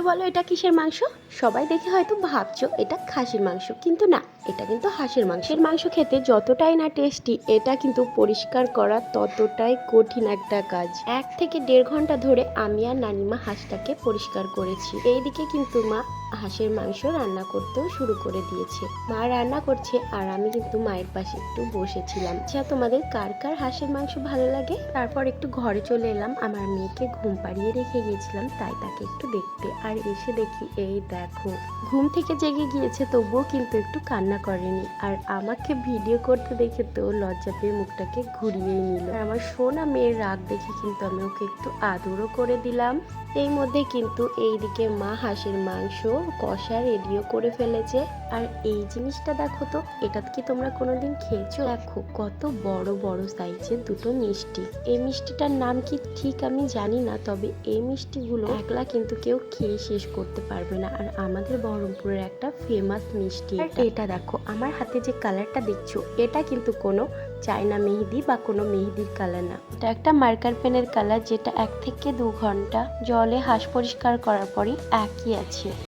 বলো বলো এটা কিসের মাংস? সবাই দেখে হয়তো ভাবছো এটা খাসির মাংস, কিন্তু না, এটা কিন্তু হাঁসের মাংসের মাংস। খেতে যতটাই না টেস্টি, এটা কিন্তু পরিষ্কার করা ততটাই কঠিন একটা কাজ। 1 থেকে 1.5 ঘন্টা ধরে আমি আর নানিমা হাঁসটাকে পরিষ্কার করেছি। এইদিকে কিন্তু মা হাঁসের মাংস রান্না করতেও শুরু করে দিয়েছে। মা রান্না করছে আর আমি কিন্তু মায়ের পাশে একটু বসেছিলাম। আচ্ছা, তোমাদের কার কার হাঁসের মাংস ভালো লাগে? তারপর একটু ঘরে চলে এলাম, আমার মেয়েকে ঘুম পাড়িয়ে রেখে গিয়েছিলাম, তাই তাকে একটু দেখতে। আর এসে দেখি এই দেখো, ঘুম থেকে জেগে গিয়েছে তবুও কিন্তু একটু কান্না করেনি। আর আমাকে ভিডিও করতে দেখে তো লজ্জা পেয়ে মুখটাকে ঘুরিয়েই নিল। আর আমার সোনা মেয়ের রাগ দেখে কিন্তু আমি ওকে একটু আদরও করে দিলাম। এই মধ্যে কিন্তু এইদিকে মা হাঁসের মাংস কষা রেডিও করে ফেলেছে। আর এই জিনিসটা দেখো তো, এটা কি তোমরা কোনোদিন খেয়েছো? দেখো কত বড় বড় সাইজের দুটো মিষ্টি। এই মিষ্টিটার নাম কি ঠিক আমি জানি না, তবে এই মিষ্টিগুলো একলা কিন্তু কেউ খেয়ে শেষ করতে পারবে না। আর আমাদের বহরমপুরের একটা ফেমাস মিষ্টি এটা। দেখো আমার হাতে যে কালারটা দেখছো, এটা কিন্তু কোনো চায়না মেহেদি বা কোনো মেহেদির কালার না, এটা একটা মার্কার পেনের কালার, যেটা 1 থেকে 2 ঘন্টা জলে হাঁস পরিষ্কার করার পরই একই আছে।